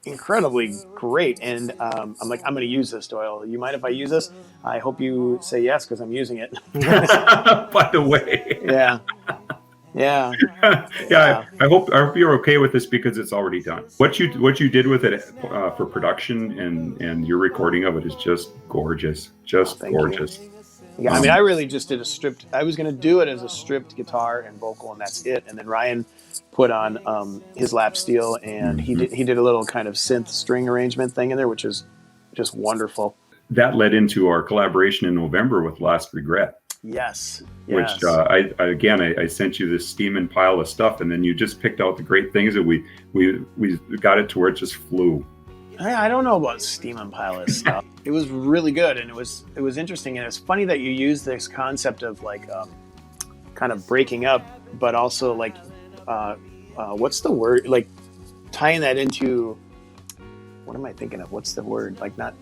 incredibly great, and I'm like, I'm going to use this, Doyle. You mind if I use this? I hope you say yes, because I'm using it. By the way. Yeah. I hope you're okay with this because it's already done. What you did with it for production and your recording of it is just gorgeous, gorgeous. Yeah, I mean, I really just did a stripped. I was going to do it as a stripped guitar and vocal, and that's it. And then Ryan put on his lap steel, and he did a little kind of synth string arrangement thing in there, which is just wonderful. That led into our collaboration in November with Last Regret. Yes. Which I sent you this steaming pile of stuff, and then you just picked out the great things that we got it to where it just flew. I don't know about steaming pile of stuff. It was really good, and it was interesting, and it's funny that you use this concept of like kind of breaking up, but also like what's the word, like tying that into, what am I thinking of? What's the word? Like not.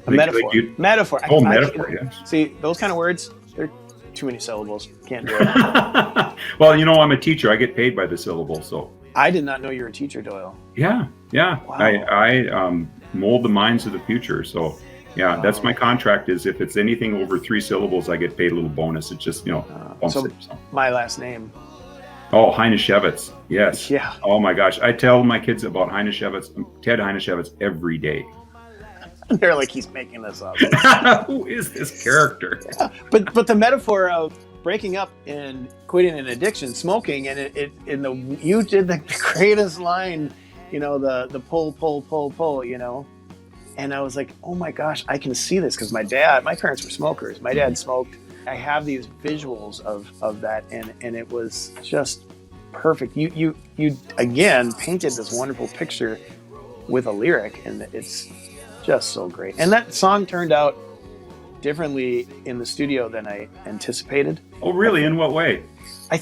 A metaphor. Metaphor. Metaphor, yes. See, those kind of words, they're too many syllables. Can't do it. Well, I'm a teacher. I get paid by the syllable, so. I did not know you were a teacher, Doyle. Yeah. Wow. I mold the minds of the future. So, yeah, that's my contract is if it's anything over 3 syllables, I get paid a little bonus. It just, bumps it. So. My last name. Oh, Heineshevitz. Yes. Yeah. Oh, my gosh. I tell my kids about Ted Heineshevitz every day. They're like, he's making this up. Who is this character? Yeah. But the metaphor of breaking up and quitting an addiction, smoking, and you did the greatest line, the pull, and I was like, oh my gosh, I can see this because my parents were smokers. My dad smoked. I have these visuals of that, and it was just perfect. You again painted this wonderful picture with a lyric, and it's just so great. And that song turned out differently in the studio than I anticipated. Oh, really? In what way? I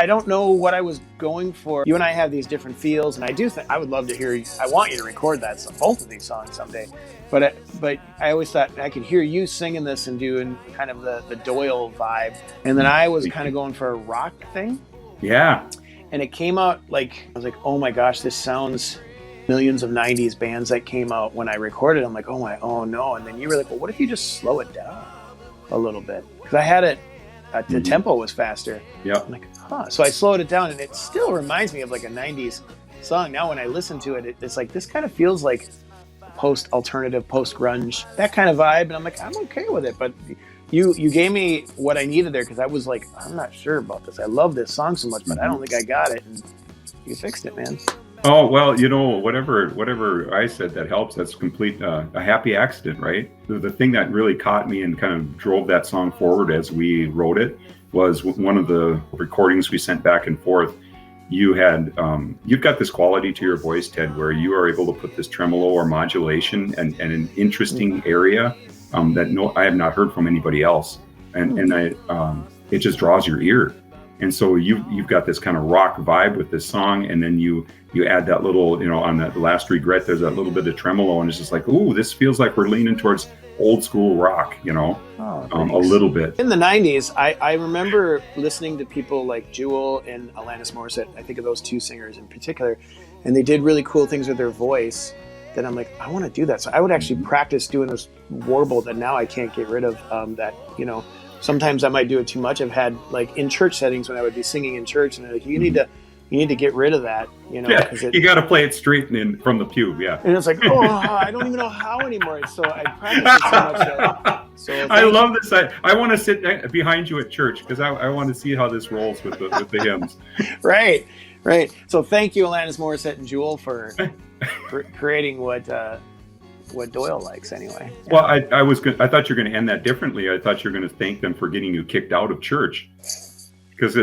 don't know what I was going for. You and I have these different feels, and I do think I would love to hear you. I want you to record both of these songs someday. But I always thought I could hear you singing this and doing kind of the Doyle vibe, and then I was kind of going for a rock thing. Yeah. And it came out like, I was like, oh my gosh, this sounds millions of 90s bands that came out when I recorded. I'm like, oh no. And then you were like, well, what if you just slow it down a little bit? Because I had it, the tempo was faster. Yeah. I'm like, so I slowed it down, and it still reminds me of like a 90s song. Now when I listen to it, it's like, this kind of feels like post-alternative, post-grunge, that kind of vibe. And I'm like, I'm okay with it. But you gave me what I needed there, because I was like, I'm not sure about this. I love this song so much, but I don't think I got it. And you fixed it, man. Oh, well, whatever I said that helps. That's complete a happy accident, right? The thing that really caught me and kind of drove that song forward as we wrote it was one of the recordings we sent back and forth. You've got this quality to your voice, Ted, where you are able to put this tremolo or modulation and an interesting area that I have not heard from anybody else, and it just draws your ear. And so you've got this kind of rock vibe with this song, and then you add that little, on that last regret, there's that little bit of tremolo, and it's just like, ooh, this feels like we're leaning towards old school rock, a little bit. In the 90s, I remember listening to people like Jewel and Alanis Morissette. I think of those two singers in particular, and they did really cool things with their voice that I'm like, I want to do that. So I would actually practice doing this warble that now I can't get rid of, sometimes I might do it too much. I've had, like, in church settings when I would be singing in church, and they're like, you need to get rid of that, you got to play it straight and from the pew, yeah. And it's like, I don't even know how anymore. So I practice it so much. I love this. I want to sit behind you at church, because I want to see how this rolls with the hymns. Right. So thank you, Alanis Morissette and Jewel, for creating what Doyle likes, anyway. Well, I thought you were going to end that differently. I thought you were going to thank them for getting you kicked out of church, because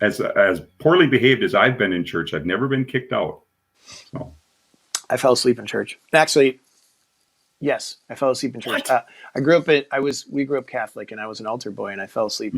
as poorly behaved as I've been in church, I've never been kicked out. So I fell asleep in church. Actually, yes, I fell asleep in church. We grew up Catholic, and I was an altar boy, and I fell asleep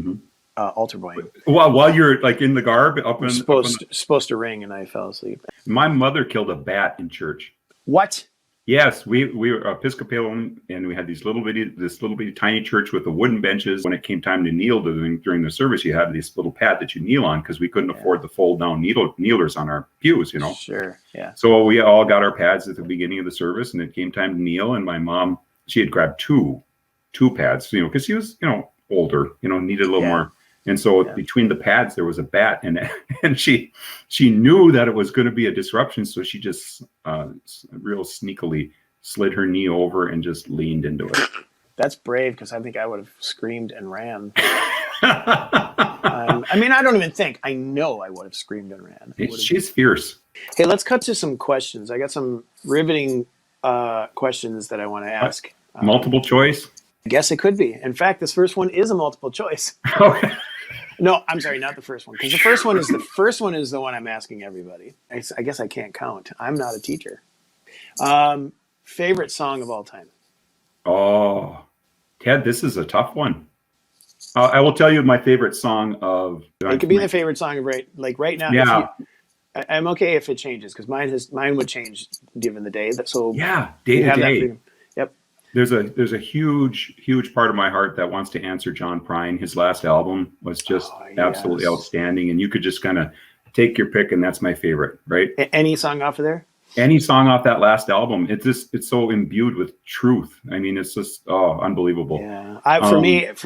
altar boy. While you're like in the garb, supposed to ring, and I fell asleep. My mother killed a bat in church. What? Yes, we were Episcopalian, and we had this little bitty tiny church with the wooden benches. When it came time to kneel during the service, you had this little pad that you kneel on, because we couldn't afford the fold down kneelers on our pews, Sure, yeah. So we all got our pads at the beginning of the service, and it came time to kneel. And my mom, she had grabbed two pads, because she was older, needed a little more. And so between the pads, there was a bat, and she knew that it was going to be a disruption. So she just real sneakily slid her knee over and just leaned into it. That's brave, because I think I would have screamed and ran. I don't even think. I know I would have screamed and ran. She's fierce. Hey, let's cut to some questions. I got some riveting questions that I want to ask. Multiple choice? I guess it could be. In fact, this first one is a multiple choice. Okay. No, I'm sorry, not the first one. Because the first one is the one I'm asking everybody. I guess I can't count. I'm not a teacher. Favorite song of all time? Oh, Ted, this is a tough one. I will tell you my favorite song of. It could be the favorite song of right now. Yeah. I'm okay if it changes, because mine would change given the day. So yeah, day to day. Yep. There's a huge part of my heart that wants to answer John Prine. His last album was just absolutely outstanding, and you could just kind of take your pick, and that's my favorite, right? Any song off of there? Any song off that last album. It's so imbued with truth. I mean, it's just unbelievable. Yeah. For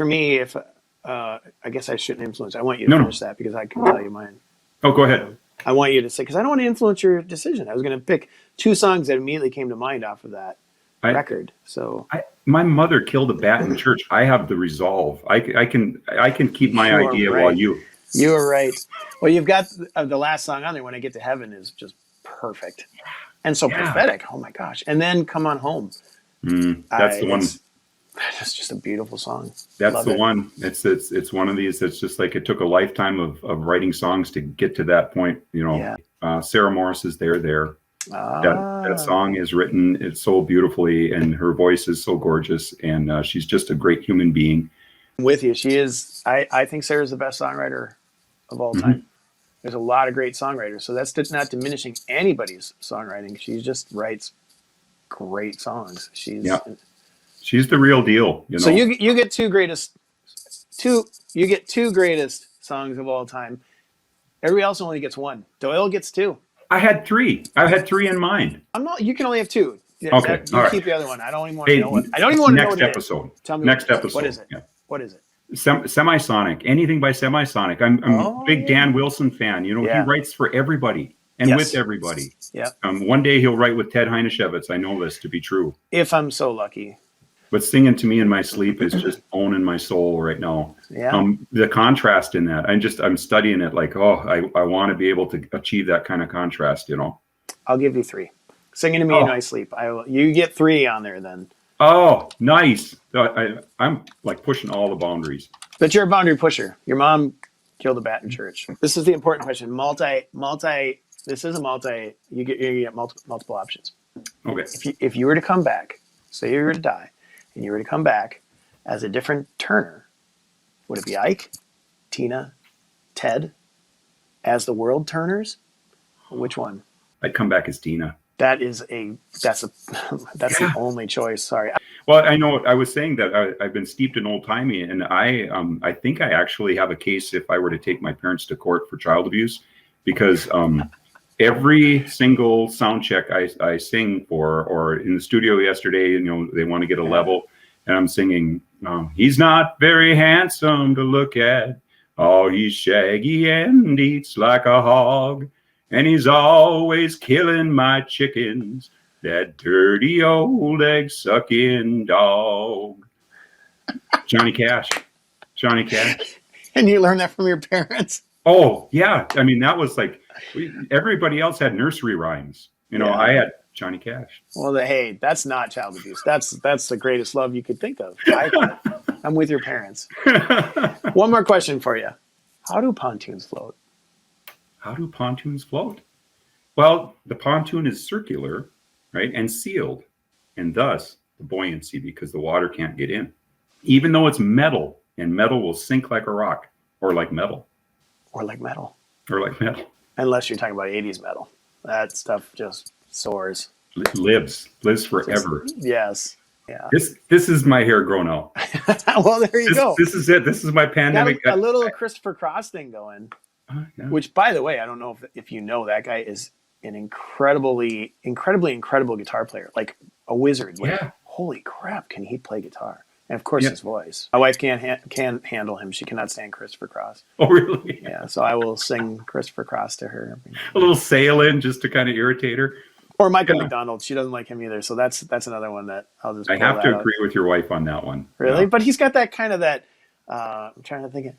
me, if I guess I shouldn't influence. I want you to finish that, because I can tell you mine. Oh, go ahead. I want you to say, because I don't want to influence your decision. I was going to pick two songs that immediately came to mind off of that record. So my mother killed a bat in church. I have the resolve. I can keep my idea while you. You were right. Well, you've got the last song on there, When I Get to Heaven, is just perfect and so prophetic. Oh my gosh! And then Come On Home. That's the one. It's just a beautiful song. That's the one. It's one of these that's just like, it took a lifetime of writing songs to get to that point. Sarah Morris is there. That song is written it's so beautifully, and her voice is so gorgeous, and she's just a great human being. I'm with you. She is. I think Sarah's the best songwriter of all time. There's a lot of great songwriters, so that's not diminishing anybody's songwriting. She just writes great songs. She's the real deal. You know? So you get two greatest songs of all time. Everybody else only gets one. Doyle gets two. I had three. I had three in mind. You can only have two. Okay, you keep the other one. I don't even want to know what. I don't even want to know what it is. Next episode. Tell me next episode. What is it? Yeah. What is it? Semisonic. Anything by Semisonic. I'm a big Dan Wilson fan. You know, he writes for everybody and with everybody. Yeah. One day he'll write with Ted Heineshevitz. I know this to be true. If I'm so lucky. But singing to me in my sleep is just owning my soul right now. Yeah. The contrast in that, I'm studying it like, I want to be able to achieve that kind of contrast, you know. I'll give you three. Singing to me in my sleep. You get three on there then. Oh, nice. I'm like pushing all the boundaries. But you're a boundary pusher. Your mom killed a bat in church. This is the important question. This is a multi. You get multiple options. Okay. If you were to come back, say you were to die, and you were to come back as a different Turner, would it be Ike, Tina, Ted, as the world Turners? Which one? I'd come back as Tina. That's the only choice. Sorry. Well, I know I was saying that I've been steeped in old timey, and I think I actually have a case if I were to take my parents to court for child abuse, because every single sound check I sing for, or in the studio yesterday, you know, they want to get a level, and I'm singing, he's not very handsome to look at. Oh, he's shaggy and eats like a hog. And he's always killing my chickens. That dirty old egg-sucking dog. Johnny Cash. And you learned that from your parents? Oh, yeah. I mean, that was like, everybody else had nursery rhymes. You know, I had Johnny Cash. Well, hey, that's not child abuse. That's the greatest love you could think of. I'm with your parents. One more question for you. How do pontoons float? How do pontoons float? Well, the pontoon is circular, right, and sealed, and thus the buoyancy, because the water can't get in. Even though it's metal, and metal will sink like a rock, or like metal. Unless you're talking about 80s metal. That stuff just soars. Lives forever. Yes. Yeah. This is my hair grown out. Well, there you go. This is it. This is my pandemic. Got a little Christopher Cross thing going. Which, by the way, I don't know if you know, that guy is an incredibly incredible guitar player, like a wizard. Like, holy crap, can he play guitar? And of course, his voice. My wife can't handle him. She cannot stand Christopher Cross. Oh, really? Yeah. So I will sing Christopher Cross to her. A little sail in just to kind of irritate her. Or Michael McDonald. She doesn't like him either. So that's another one that I'll just. I have to agree with your wife on that one. Really, but he's got that kind of that. I'm trying to think of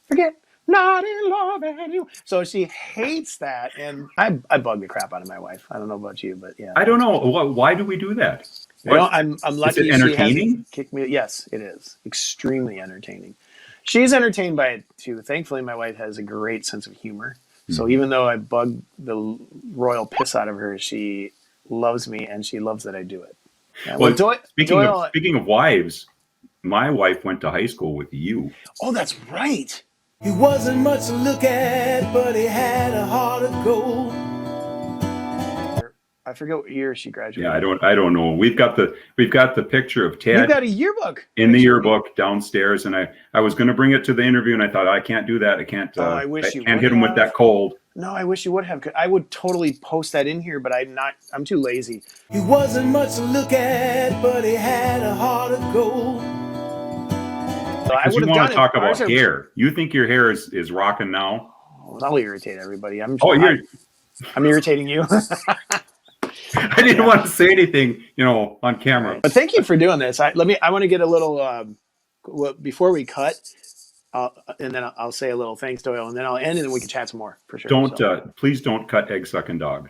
forget. Not in love anymore. So she hates that, and I bug the crap out of my wife. I don't know about you, but yeah. I don't know. Why do we do that? I'm lucky. Is it entertaining? She hasn't kicked me. Yes, it is extremely entertaining. She's entertained by it too. Thankfully, my wife has a great sense of humor. So even though I bug the royal piss out of her, she loves me, and she loves that I do it. Yeah, speaking of wives, my wife went to high school with you. Oh, that's right. He wasn't much to look at, but he had a heart of gold. I forget what year she graduated. Yeah, I don't know. We've got the picture of Ted. You've got a yearbook in the yearbook downstairs, and I was going to bring it to the interview, and I thought I can't do that. I can't. I wish you can't hit him with that cold. No, I wish you would have. I would totally post that in here, but I'm too lazy. He wasn't much to look at, but he had a heart of gold. So I would you want to talk about hair. You think your hair is rocking now? Oh, that'll irritate everybody. I'm irritating you. I didn't want to say anything, on camera. But thank you for doing this. I want to get a little before we cut, and then I'll say a little thanks, Doyle, and then I'll end, and then we can chat some more for sure. Please don't cut Egg Sucking Dog.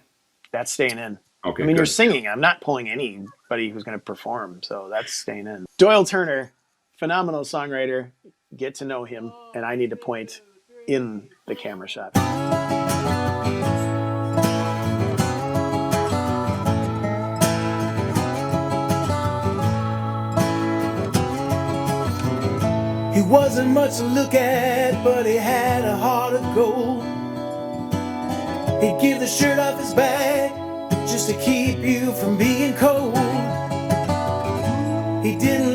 That's staying in. Okay. I mean, you're singing. I'm not pulling anybody who's going to perform, so that's staying in. Doyle Turner. Phenomenal songwriter. Get to know him, and I need to point in the camera shot. wasn't much to look at, but he had a heart of gold. He'd give the shirt off his back just to keep you from being cold. He didn't